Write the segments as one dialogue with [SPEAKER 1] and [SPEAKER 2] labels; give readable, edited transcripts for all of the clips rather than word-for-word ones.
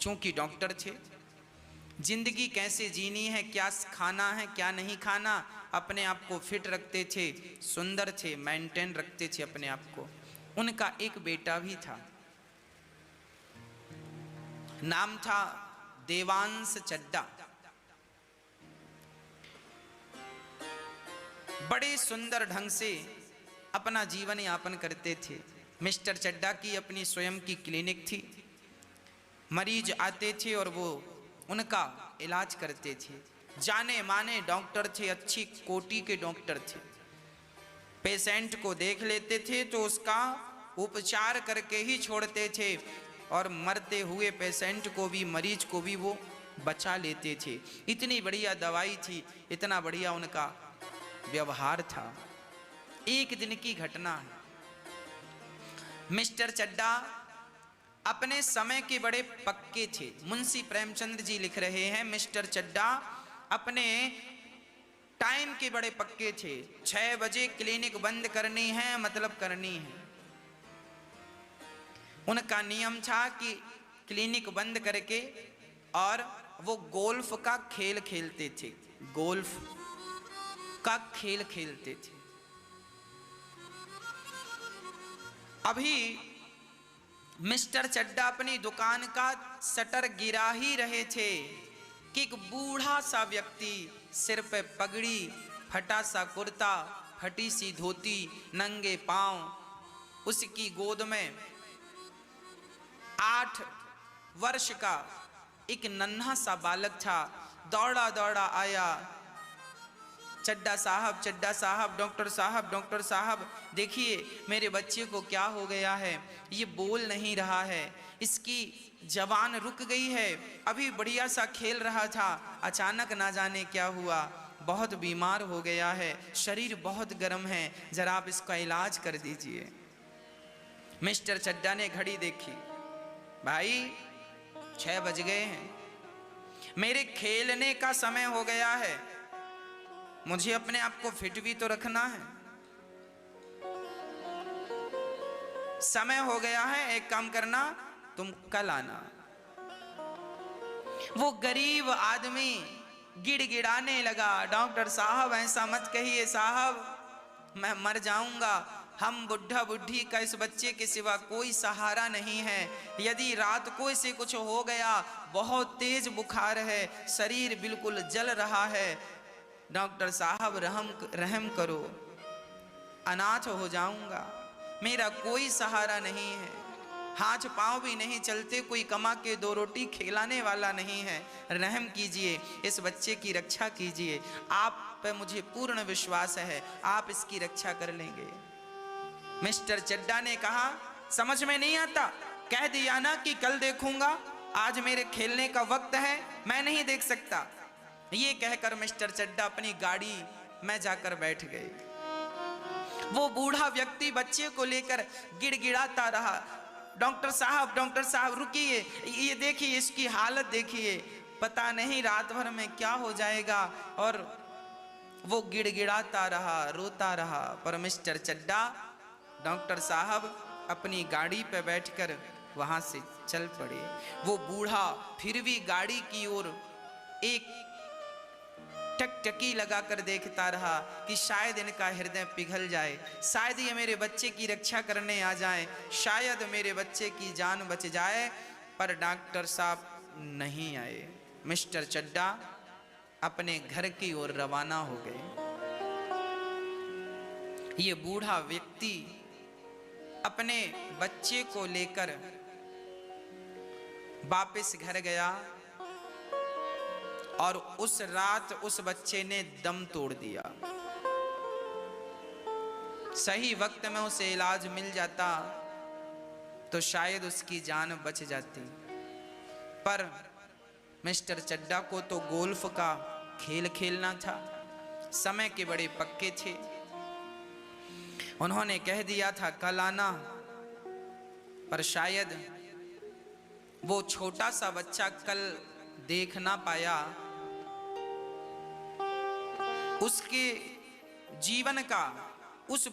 [SPEAKER 1] चूंकि डॉक्टर थे, जिंदगी कैसे जीनी है, क्या खाना है क्या नहीं खाना, अपने आप को फिट रखते थे, सुंदर थे, मेंटेन रखते थे अपने आप को। उनका एक बेटा भी था, नाम था देवांश चड्डा। बड़े सुंदर ढंग से अपना जीवन यापन करते थे। मिस्टर चड्डा की अपनी स्वयं की क्लिनिक थी, मरीज आते थे और वो उनका इलाज करते थे। जाने माने डॉक्टर थे, अच्छी कोटि के डॉक्टर थे। पेशेंट को देख लेते थे तो उसका उपचार करके ही छोड़ते थे, और मरते हुए पेशेंट को भी, मरीज को भी वो बचा लेते थे। इतनी बढ़िया दवाई थी, इतना बढ़िया उनका व्यवहार था। एक दिन की घटना है, मिस्टर चड्डा अपने समय के बड़े पक्के थे। मुंशी प्रेमचंद जी लिख रहे हैं, मिस्टर चड्डा अपने टाइम के बड़े पक्के थे। 6 बजे क्लिनिक बंद करनी है, मतलब करनी है। उनका नियम था कि क्लिनिक बंद करके और वो गोल्फ का खेल खेलते थे, गोल्फ का खेल खेलते थे। अभी मिस्टर चड्डा अपनी दुकान का शटर गिरा ही रहे थे कि एक बूढ़ा सा व्यक्ति, सिर पे पगड़ी, फटा सा कुर्ता, फटी सी धोती, नंगे पांव, उसकी गोद में 8 वर्ष का एक नन्हा सा बालक था। दौड़ा दौड़ा आया, चड्डा साहब, चड्डा साहब, डॉक्टर साहब, डॉक्टर साहब, देखिए मेरे बच्चे को क्या हो गया है, ये बोल नहीं रहा है, इसकी जबान रुक गई है, अभी बढ़िया सा खेल रहा था, अचानक ना जाने क्या हुआ, बहुत बीमार हो गया है, शरीर बहुत गर्म है, जरा आप इसका इलाज कर दीजिए। मिस्टर चड्डा ने घड़ी देखी, भाई 6 बज गए हैं, मेरे खेलने का समय हो गया है, मुझे अपने आप को फिट भी तो रखना है, समय हो गया है, एक काम करना, तुम कल आना। वो गरीब आदमी गिड़गिड़ाने लगा, डॉक्टर साहब ऐसा मत कहिए साहब, मैं मर जाऊंगा, हम बुढ़ा बुढ़ी का इस बच्चे के सिवा कोई सहारा नहीं है, यदि रात को इसे कुछ हो गया, बहुत तेज बुखार है, शरीर बिल्कुल जल रहा है, डॉक्टर साहब रहम करो, अनाथ हो जाऊंगा, मेरा कोई सहारा नहीं है, हाथ पांव भी नहीं चलते, कोई कमा के 2 रोटी खिलाने वाला नहीं है, रहम कीजिए, इस बच्चे की रक्षा कीजिए, आप पे मुझे पूर्ण विश्वास है, आप इसकी रक्षा कर लेंगे। मिस्टर चड्डा ने कहा, समझ में नहीं आता, कह दिया ना कि कल देखूंगा, आज मेरे खेलने का वक्त है, मैं नहीं देख सकता। ये कहकर मिस्टर चड्डा अपनी गाड़ी में जाकर बैठ गए। वो बूढ़ा व्यक्ति बच्चे को लेकर गिड़गिड़ाता रहा, डॉक्टर साहब रुकिए, ये देखिए इसकी हालत देखिए, पता नहीं रात भर में क्या हो जाएगा। और वो गिड़गिड़ाता रहा, रोता रहा, पर मिस्टर चड्डा, डॉक्टर साहब अपनी गाड़ी पे बैठकर वहां से चल पड़े। वो बूढ़ा फिर भी गाड़ी की ओर एक टकटकी लगाकर देखता रहा कि शायद इनका हृदय पिघल जाए, शायद ये मेरे बच्चे की रक्षा करने आ जाए, शायद मेरे बच्चे की जान बच जाए, पर डॉक्टर साहब नहीं आए। मिस्टर चड्डा अपने घर की ओर रवाना हो गए। ये बूढ़ा व्यक्ति अपने बच्चे को लेकर वापस घर गया और उस रात उस बच्चे ने दम तोड़ दिया। सही वक्त में उसे इलाज मिल जाता तो शायद उसकी जान बच जाती, पर मिस्टर चड्डा को तो गोल्फ का खेल खेलना था, समय के बड़े पक्के थे। उन्होंने कह दिया था कल आना, पर शायद वो छोटा सा बच्चा कल देख ना पाया, उसके जीवन का उस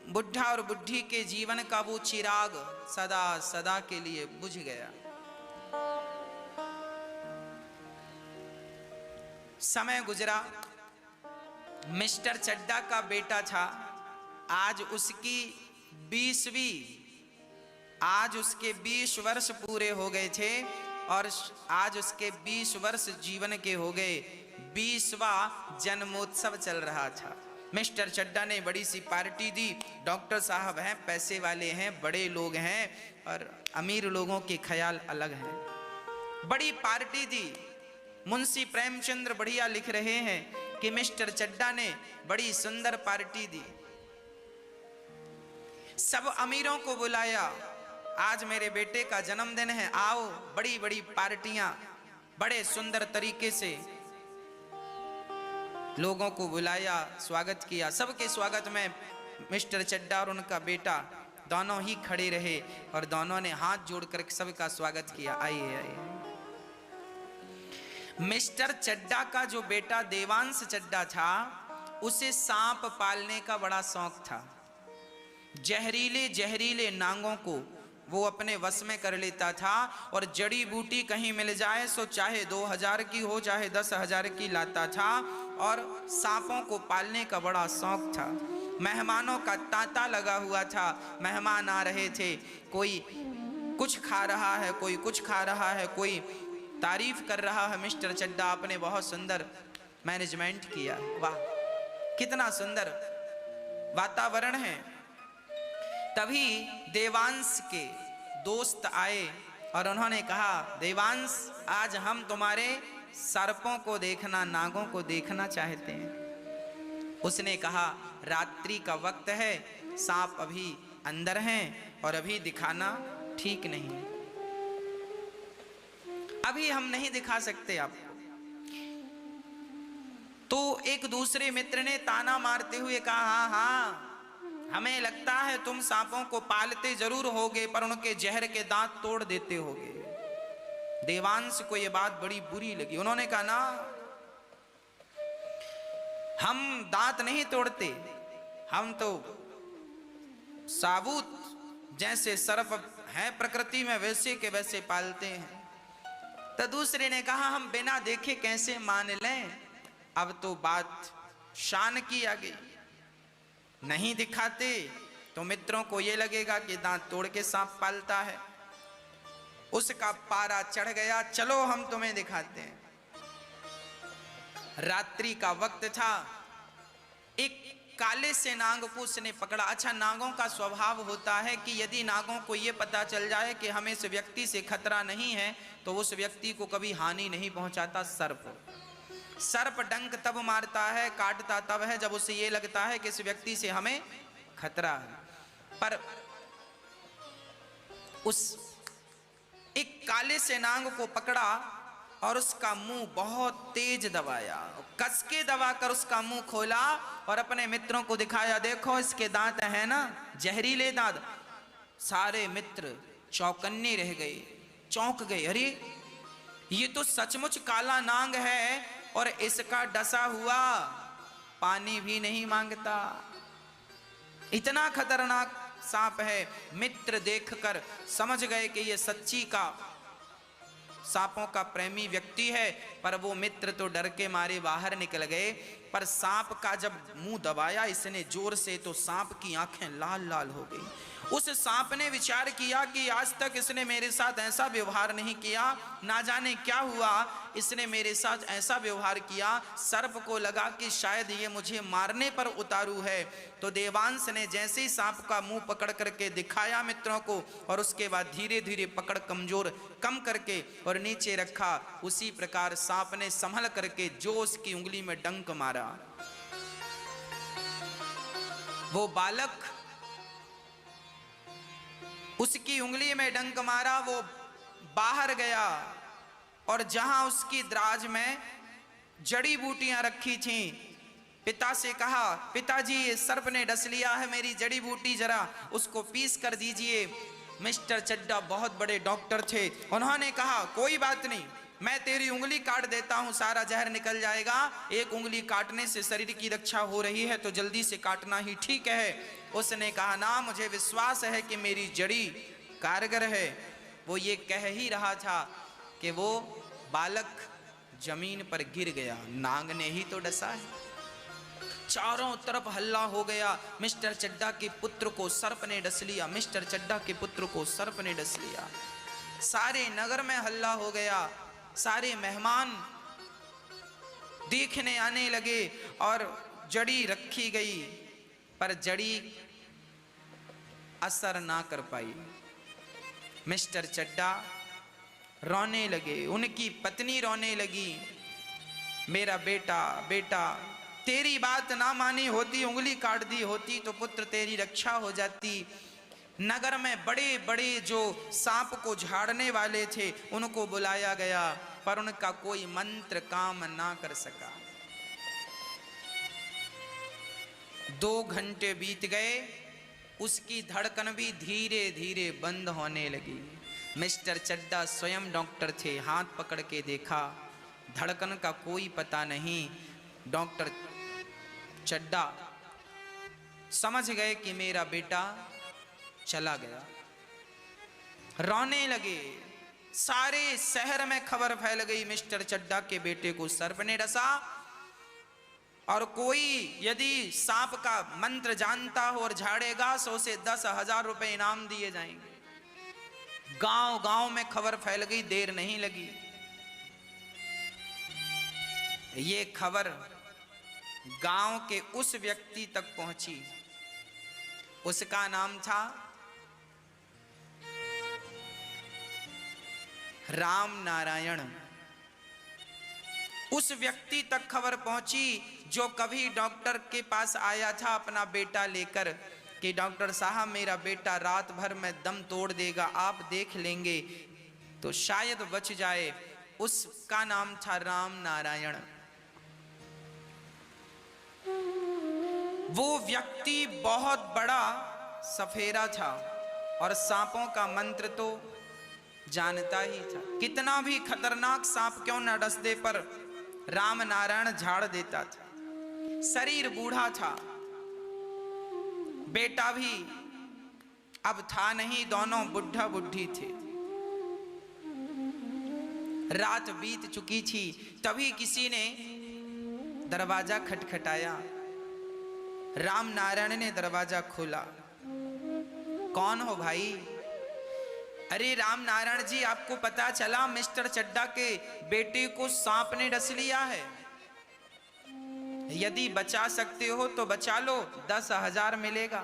[SPEAKER 1] बुढ़ा और बुढ़ी के जीवन का वो चिराग सदा सदा के लिए बुझ गया। समय गुजरा, मिस्टर चड्डा का बेटा था, आज उसकी 20 वर्ष पूरे हो गए थे और आज उसके 20 वर्ष जीवन के हो गए। 20वां जन्मोत्सव चल रहा था। मिस्टर चड्डा ने बड़ी सी पार्टी दी। डॉक्टर साहब हैं, पैसे वाले हैं, बड़े लोग हैं और अमीर लोगों के ख्याल अलग हैं। बड़ी पार्टी दी। मुंशी प्रेमचंद्र बढ़िया लिख रहे हैं कि मिस्टर चड्डा ने बड़ी सुंदर पार्टी दी। सब अमीरों को बुलाया, आज मेरे बेटे का जन्मदिन है, आओ। बड़ी बड़ी पार्टियां, बड़े सुंदर तरीके से लोगों को बुलाया, स्वागत किया। सबके स्वागत में मिस्टर चड्डा और उनका बेटा दोनों ही खड़े रहे और दोनों ने हाथ जोड़कर सबका स्वागत किया। आइए आइए। मिस्टर चड्डा का जो बेटा देवांश चड्डा था, उसे सांप पालने का बड़ा शौक था। जहरीले जहरीले नांगों को वो अपने वश में कर लेता था और जड़ी बूटी कहीं मिल जाए सो चाहे 2000 की हो चाहे 10,000 की लाता था और सांपों को पालने का बड़ा शौक था। मेहमानों का तांता लगा हुआ था। मेहमान आ रहे थे, कोई कुछ खा रहा है, कोई कुछ खा रहा है, कोई तारीफ कर रहा है। मिस्टर चड्डा आपने बहुत सुंदर मैनेजमेंट किया, वाह कितना सुंदर वातावरण है। तभी देवांश के दोस्त आए और उन्होंने कहा, देवांश आज हम तुम्हारे सर्पों को देखना, नागों को देखना चाहते हैं। उसने कहा, रात्रि का वक्त है, सांप अभी अंदर हैं और अभी दिखाना ठीक नहीं है, अभी हम नहीं दिखा सकते आपको। तो एक दूसरे मित्र ने ताना मारते हुए कहा, हाँ हाँ हमें लगता है तुम सांपों को पालते जरूर होगे पर उनके जहर के दांत तोड़ देते होगे। देवांश को यह बात बड़ी बुरी लगी। उन्होंने कहा, ना हम दांत नहीं तोड़ते, हम तो साबुत जैसे सर्प हैं प्रकृति में वैसे के वैसे पालते हैं। तो दूसरे ने कहा, हम बिना देखे कैसे मान लें, अब तो बात शान की आ गई, नहीं दिखाते तो मित्रों को ये लगेगा कि दांत तोड़ के सांप पालता है। उसका पारा चढ़ गया, चलो हम तुम्हें दिखाते हैं। रात्रि का वक्त था, एक काले से नाग को उसने पकड़ा। अच्छा, नागों का स्वभाव होता है कि यदि नागों को यह पता चल जाए कि हमें इस व्यक्ति से खतरा नहीं है तो उस व्यक्ति को कभी हानि नहीं पहुंचाता। सर्प डंक तब मारता है, काटता तब है जब उसे ये लगता है कि इस व्यक्ति से हमें खतरा है। पर उस एक काले से नाग को पकड़ा और उसका मुंह बहुत तेज दबाया, कस के दबाकर उसका मुंह खोला और अपने मित्रों को दिखाया, देखो इसके दांत हैं ना, जहरीले दांत। सारे मित्र चौकन्ने रह गए, चौंक गए, अरे ये तो सचमुच काला नाग है और इसका डसा हुआ पानी भी नहीं मांगता, इतना खतरनाक सांप है। मित्र देखकर समझ गए कि ये सच्ची का सांपों का प्रेमी व्यक्ति है, पर वो मित्र तो डर के मारे बाहर निकल गए। पर सांप का जब मुंह दबाया इसने जोर से तो सांप की आंखें लाल लाल हो गई। उस सांप ने विचार किया कि आज तक इसने मेरे साथ ऐसा व्यवहार नहीं किया, ना जाने क्या हुआ इसने मेरे साथ ऐसा व्यवहार किया। सर्प को लगा कि शायद ये मुझे मारने पर उतारू है। तो देवांश ने जैसे ही सांप का मुंह पकड़ करके दिखाया मित्रों को और उसके बाद धीरे धीरे पकड़ कमजोर कम करके और नीचे रखा, उसी प्रकार सांप ने संभल करके जो उसकी उंगली में डंक मारा, वो बालक उसकी उंगली में डंक मारा, वो बाहर गया और जहां उसकी दराज में जड़ी बूटियां रखी थीं, पिता से कहा, पिताजी ये सर्प ने डस लिया है मेरी जड़ी बूटी, जरा उसको पीस कर दीजिए। मिस्टर चड्डा बहुत बड़े डॉक्टर थे, उन्होंने कहा कोई बात नहीं, मैं तेरी उंगली काट देता हूं, सारा जहर निकल जाएगा। एक उंगली काटने से शरीर की रक्षा हो रही है तो जल्दी से काटना ही ठीक है। उसने कहा ना, मुझे विश्वास है कि मेरी जड़ी कारगर है। वो ये कह ही रहा था कि वो बालक जमीन पर गिर गया। नाग ने ही तो डसा है। चारों तरफ हल्ला हो गया। मिस्टर चड्डा के पुत्र को सर्प ने डस लिया, मिस्टर चड्डा के पुत्र को सर्प ने डस लिया। सारे नगर में हल्ला हो गया। सारे मेहमान देखने आने लगे और जड़ी रखी गई, पर जड़ी असर ना कर पाई। मिस्टर चड्डा रोने लगे, उनकी पत्नी रोने लगी। मेरा बेटा, बेटा, तेरी बात ना मानी होती, उंगली काट दी होती तो पुत्र तेरी रक्षा हो जाती। नगर में बड़े बड़े जो सांप को झाड़ने वाले थे उनको बुलाया गया, पर उनका कोई मंत्र काम ना कर सका। 2 घंटे बीत गए, उसकी धड़कन भी धीरे धीरे बंद होने लगी। मिस्टर चड्डा स्वयं डॉक्टर थे, हाथ पकड़ के देखा, धड़कन का कोई पता नहीं। डॉक्टर चड्डा समझ गए कि मेरा बेटा चला गया। रोने लगे। सारे शहर में खबर फैल गई, मिस्टर चड्डा के बेटे को सर्प ने डसा। और कोई यदि सांप का मंत्र जानता हो और झाड़ेगा तो उसे 10,000 रुपए इनाम दिए जाएंगे। गांव गांव में खबर फैल गई, देर नहीं लगी। ये खबर गांव के उस व्यक्ति तक पहुंची, उसका नाम था राम नारायण। उस व्यक्ति तक खबर पहुंची जो कभी डॉक्टर के पास आया था अपना बेटा लेकर कि डॉक्टर साहब मेरा बेटा रात भर में दम तोड़ देगा, आप देख लेंगे तो शायद बच जाए। उसका नाम था राम नारायण। वो व्यक्ति बहुत बड़ा सफेरा था और सांपों का मंत्र तो जानता ही था। कितना भी खतरनाक सांप क्यों न डस दे, पर राम नारायण झाड़ देता था। शरीर बूढ़ा था, बेटा भी अब था नहीं, दोनों बुढ़ा बुढ़ी थे। रात बीत चुकी थी, तभी किसी ने दरवाजा खटखटाया। राम नारायण ने दरवाजा खोला। कौन हो भाई? अरे राम नारायण जी, आपको पता चला मिस्टर चड्डा के बेटे को सांप ने डस लिया है, यदि बचा सकते हो तो बचा लो, 10,000 मिलेगा।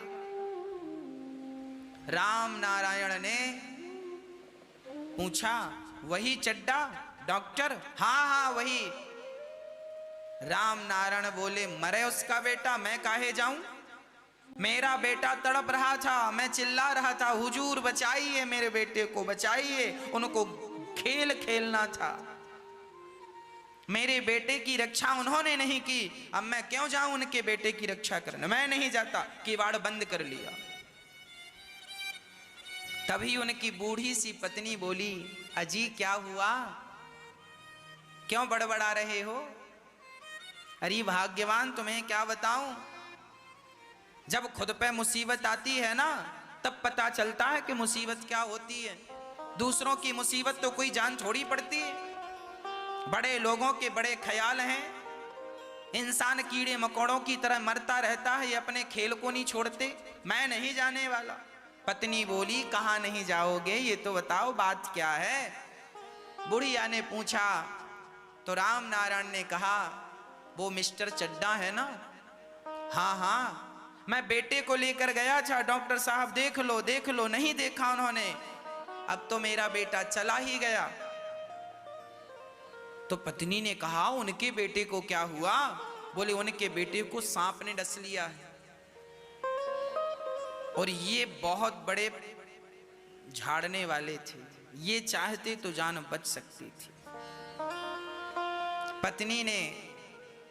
[SPEAKER 1] राम नारायण ने पूछा, वही चड्डा डॉक्टर? हाँ हाँ वही। राम नारायण बोले, मरे उसका बेटा, मैं काहे जाऊं? मेरा बेटा तड़प रहा था, मैं चिल्ला रहा था, हुजूर बचाइए मेरे बेटे को, बचाइए, उनको खेल खेलना था। मेरे बेटे की रक्षा उन्होंने नहीं की, अब मैं क्यों जाऊं उनके बेटे की रक्षा करने? मैं नहीं जाता। किवाड़ बंद कर लिया। तभी उनकी बूढ़ी सी पत्नी बोली, अजी क्या हुआ, क्यों बड़बड़ा रहे हो? अरे भाग्यवान, तुम्हें क्या बताऊं, जब खुद पे मुसीबत आती है ना तब पता चलता है कि मुसीबत क्या होती है। दूसरों की मुसीबत तो कोई जान थोड़ी पड़ती है। बड़े लोगों के बड़े ख्याल हैं, इंसान कीड़े मकोड़ों की तरह मरता रहता है, ये अपने खेल को नहीं छोड़ते। मैं नहीं जाने वाला। पत्नी बोली, कहाँ नहीं जाओगे, ये तो बताओ बात क्या है? बुढ़िया ने पूछा तो राम नारायण ने कहा, वो मिस्टर चड्डा है ना? हाँ हाँ, मैं बेटे को लेकर गया था, डॉक्टर साहब देख लो देख लो, नहीं देखा उन्होंने, अब तो मेरा बेटा चला ही गया। तो पत्नी ने कहा, उनके बेटे को क्या हुआ? बोले, उनके बेटे को सांप ने डस लिया है, और ये बहुत बड़े झाड़ने वाले थे, ये चाहते तो जान बच सकती थी। पत्नी ने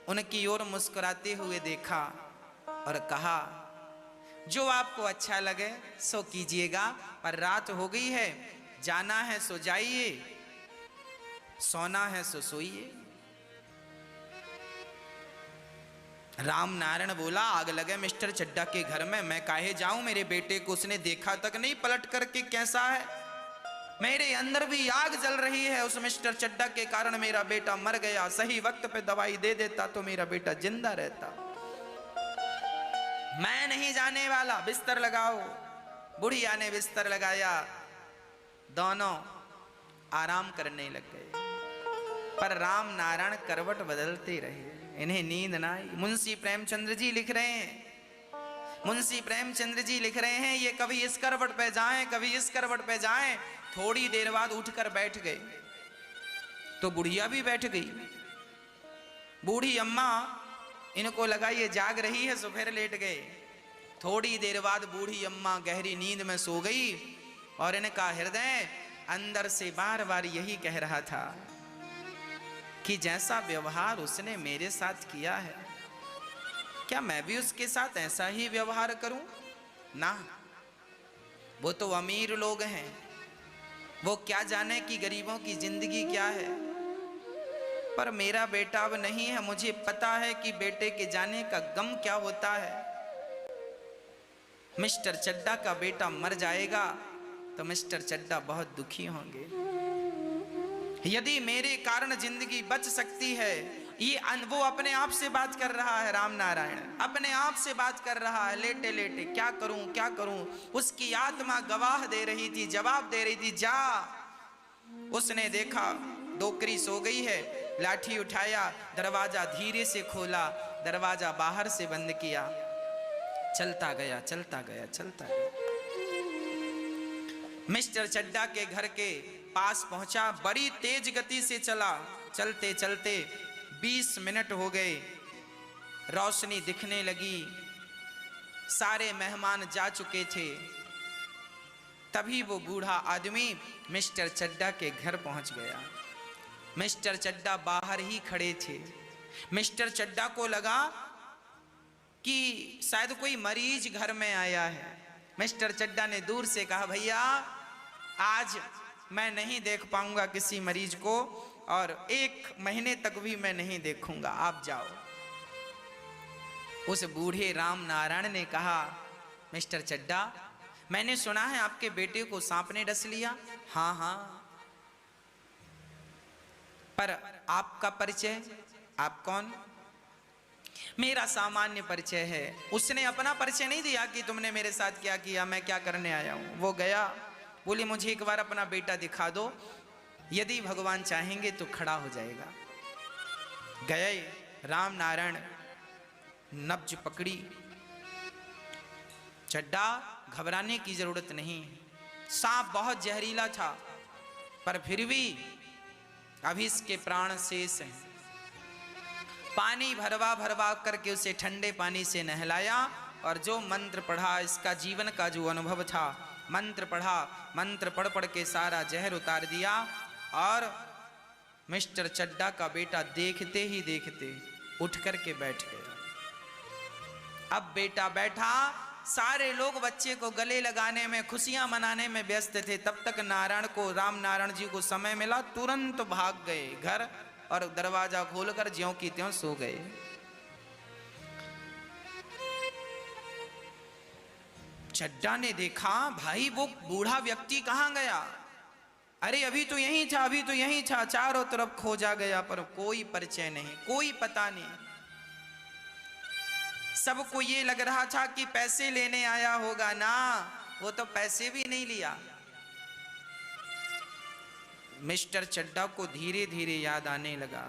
[SPEAKER 1] उनकी ओर मुस्कुराते हुए देखा और कहा, जो आपको अच्छा लगे सो कीजिएगा, पर रात हो गई है, जाना है सो जाइए। सोना है सो सोइए। राम नारायण बोला, आग लगे मिस्टर चड्डा के घर में, मैं काहे जाऊं? मेरे बेटे को उसने देखा तक नहीं पलट करके कैसा है। मेरे अंदर भी आग जल रही है। उस मिस्टर चड्डा के कारण मेरा बेटा मर गया। सही वक्त पे दवाई दे देता तो मेरा बेटा जिंदा रहता। मैं नहीं जाने वाला, बिस्तर लगाओ। बुढ़िया ने बिस्तर लगाया, दोनों आराम करने लग गए। पर राम नारायण करवट बदलते रहे, इन्हें नींद ना आई। मुंशी प्रेमचंद्र जी लिख रहे हैं, मुंशी प्रेमचंद्र जी लिख रहे हैं, ये कभी इस करवट पे जाएं, कभी इस करवट पे जाएं। थोड़ी देर बाद उठकर बैठ गए तो बुढ़िया भी बैठ गई। बूढ़ी अम्मा, इनको लगा ये जाग रही है, सो फिर लेट गए। थोड़ी देर बाद बूढ़ी अम्मा गहरी नींद में सो गई और इनका हृदय अंदर से बार बार यही कह रहा था कि जैसा व्यवहार उसने मेरे साथ किया है, क्या मैं भी उसके साथ ऐसा ही व्यवहार करूं? ना, वो तो अमीर लोग हैं, वो क्या जाने कि गरीबों की जिंदगी क्या है। पर मेरा बेटा अब नहीं है, मुझे पता है कि बेटे के जाने का गम क्या होता है। मिस्टर चड्डा का बेटा मर जाएगा तो मिस्टर चड्डा बहुत दुखी होंगे। यदि मेरे कारण जिंदगी बच सकती है, ये वो अपने आप से बात कर रहा है। राम नारायण अपने आप से बात कर रहा है, लेटे लेटे, क्या करूं क्या करूं। उसकी आत्मा गवाह दे रही थी, जवाब दे रही थी, जा। उसने देखा डोकरी सो गई है, लाठी उठाया, दरवाजा धीरे से खोला, दरवाजा बाहर से बंद किया, चलता गया चलता गया चलता गया। मिस्टर चड्डा के घर के पास पहुंचा, बड़ी तेज गति से चला। चलते चलते 20 मिनट हो गए, रोशनी दिखने लगी, सारे मेहमान जा चुके थे। तभी वो बूढ़ा आदमी मिस्टर चड्डा के घर पहुंच गया। मिस्टर चड्डा बाहर ही खड़े थे। मिस्टर चड्डा को लगा कि शायद कोई मरीज घर में आया है। मिस्टर चड्डा ने दूर से कहा, भैया आज मैं नहीं देख पाऊंगा किसी मरीज को, और 1 महीने तक भी मैं नहीं देखूंगा, आप जाओ। उस बूढ़े राम नारायण ने कहा, मिस्टर चड्डा, मैंने सुना है आपके बेटे को सांप ने डस लिया। हाँ हाँ, पर आपका परिचय, आप कौन? मेरा सामान्य परिचय है। उसने अपना परिचय नहीं दिया कि तुमने मेरे साथ क्या किया, मैं क्या करने आया हूं। वो गया, बोले मुझे एक बार अपना बेटा दिखा दो, यदि भगवान चाहेंगे तो खड़ा हो जाएगा। गए, राम नारायण नब्ज पकड़ी। चड्डा, घबराने की जरूरत नहीं, सांप बहुत जहरीला था, पर फिर भी अभी इसके प्राण शेष हैं। पानी भरवा भरवा करके उसे ठंडे पानी से नहलाया, और जो मंत्र पढ़ा, इसका जीवन का जो अनुभव था, मंत्र पढ़ा, मंत्र पढ़ पढ़ के सारा जहर उतार दिया। और मिस्टर चड्डा का बेटा देखते ही देखते उठ करके बैठ गया। अब बेटा बैठा, सारे लोग बच्चे को गले लगाने में, खुशियां मनाने में व्यस्त थे। तब तक नारायण को, राम नारायण जी को समय मिला, तुरंत भाग गए घर और दरवाजा खोलकर ज्यों की त्यों सो गए। चड्डा ने देखा, भाई वो बूढ़ा व्यक्ति कहां गया? अरे अभी तो यहीं था, अभी तो यहीं था, चारों तरफ खोजा गया, पर कोई परिचय नहीं, कोई पता नहीं। सबको ये लग रहा था कि पैसे लेने आया होगा ना, वो तो पैसे भी नहीं लिया। मिस्टर चड्डा को धीरे धीरे याद आने लगा।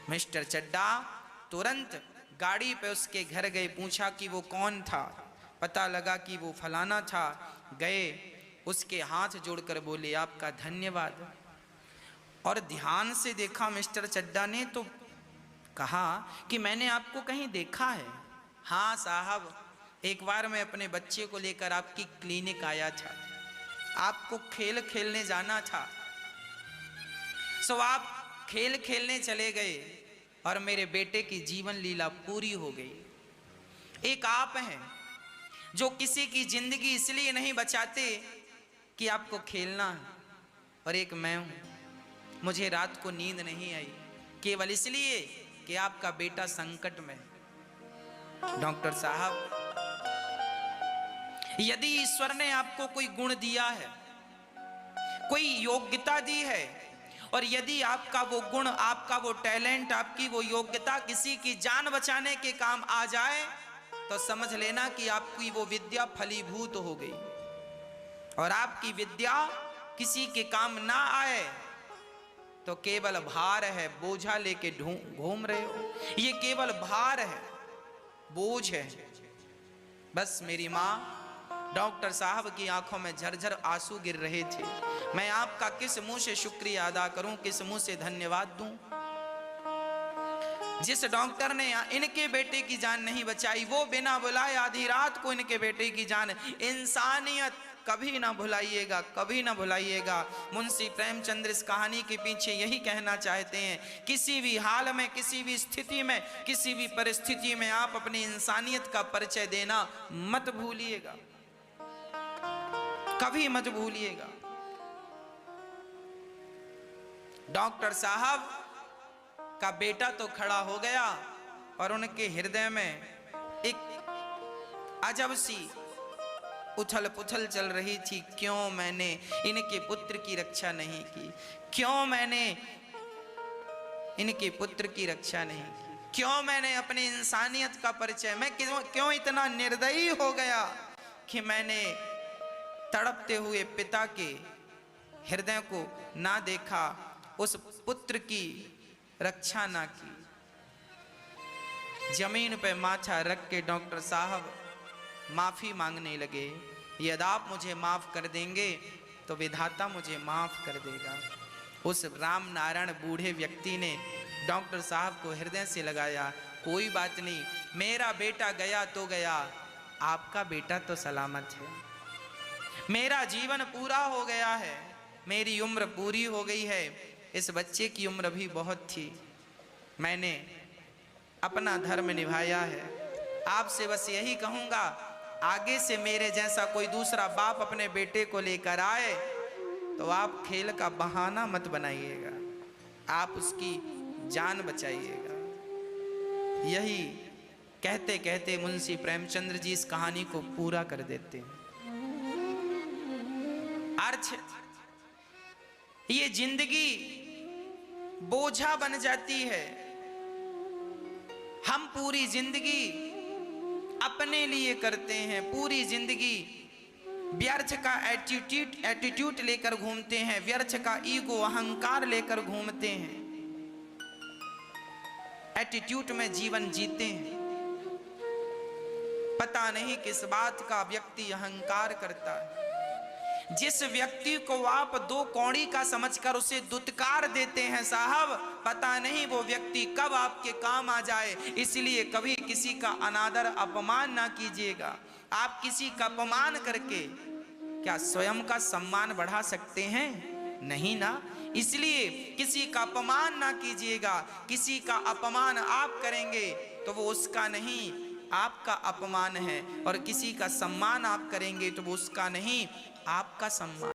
[SPEAKER 1] मिस्टर चड्डा तुरंत गाड़ी पे उसके घर गए, पूछा कि वो कौन था। पता लगा कि वो फलाना था। गए, उसके हाथ जोड़कर बोले, आपका धन्यवाद। और ध्यान से देखा मिस्टर चड्डा ने, तो कहा कि मैंने आपको कहीं देखा है। हाँ साहब, एक बार मैं अपने बच्चे को लेकर आपकी क्लिनिक आया था, आपको खेल खेलने जाना था, सो आप खेल खेलने चले गए और मेरे बेटे की जीवन लीला पूरी हो गई। एक आप हैं जो किसी की जिंदगी इसलिए नहीं बचाते कि आपको खेलना है, और एक मैं हूं मुझे रात को नींद नहीं आई, केवल इसलिए कि आपका बेटा संकट में है। डॉक्टर साहब, यदि ईश्वर ने आपको कोई गुण दिया है, कोई योग्यता दी है, और यदि आपका वो गुण, आपका वो टैलेंट, आपकी वो योग्यता किसी की जान बचाने के काम आ जाए, तो समझ लेना कि आपकी वो विद्या फलीभूत हो गई। और आपकी विद्या किसी के काम ना आए तो केवल भार है, बोझा लेके घूम रहे हो, ये केवल भार है, बोझ है। बस मेरी माँ, डॉक्टर साहब की आंखों में झरझर आंसू गिर रहे थे। मैं आपका किस मुंह से शुक्रिया अदा करूं, किस मुंह से धन्यवाद दूं। जिस डॉक्टर ने इनके बेटे की जान नहीं बचाई, वो बिना बुलाए आधी रात को इनके बेटे की जान। इंसानियत कभी ना भुलाइएगा, कभी ना भुलाइएगा। मुंशी प्रेमचंद्र इस कहानी के पीछे यही कहना चाहते हैं, किसी भी हाल में, किसी भी स्थिति में, किसी भी परिस्थिति में आप अपनी इंसानियत का परिचय देना मत भूलिएगा, कभी मत भूलिएगा। डॉक्टर साहब का बेटा तो खड़ा हो गया और उनके हृदय में एक अजब सी उथल पुथल चल रही थी। क्यों मैंने इनके पुत्र की रक्षा नहीं की, क्यों मैंने इनके पुत्र की रक्षा नहीं की, क्यों मैंने अपनी इंसानियत का परिचय, मैं क्यों इतना निर्दयी हो गया कि मैंने तड़पते हुए पिता के हृदय को ना देखा, उस पुत्र की रक्षा ना की। जमीन पे माथा रख के डॉक्टर साहब माफी मांगने लगे। यदि आप मुझे माफ कर देंगे तो विधाता मुझे माफ कर देगा। उस राम नारायण बूढ़े व्यक्ति ने डॉक्टर साहब को हृदय से लगाया, कोई बात नहीं, मेरा बेटा गया तो गया, आपका बेटा तो सलामत है, मेरा जीवन पूरा हो गया है, मेरी उम्र पूरी हो गई है, इस बच्चे की उम्र भी बहुत थी, मैंने अपना धर्म निभाया है। आपसे बस यही कहूँगा, आगे से मेरे जैसा कोई दूसरा बाप अपने बेटे को लेकर आए तो आप खेल का बहाना मत बनाइएगा, आप उसकी जान बचाइएगा। यही कहते कहते मुंशी प्रेमचंद्र जी इस कहानी को पूरा कर देते हैं। अर्थ, ये जिंदगी बोझा बन जाती है। हम पूरी जिंदगी अपने लिए करते हैं, पूरी जिंदगी व्यर्थ का एटीट्यूड लेकर घूमते हैं, व्यर्थ का ईगो, अहंकार लेकर घूमते हैं, एटीट्यूड में जीवन जीते हैं। पता नहीं किस बात का व्यक्ति अहंकार करता है। जिस व्यक्ति को आप दो कौड़ी का समझकर उसे दुत्कार देते हैं साहब, पता नहीं वो व्यक्ति कब आपके काम आ जाए। इसलिए कभी किसी का अनादर, अपमान ना कीजिएगा। आप किसी का अपमान करके क्या स्वयं का सम्मान बढ़ा सकते हैं? नहीं ना। इसलिए किसी का अपमान ना कीजिएगा। किसी का अपमान आप करेंगे तो वो उसका नहीं, आपका अपमान है, और किसी का सम्मान आप करेंगे तो वो उसका नहीं, आपका सम्मान।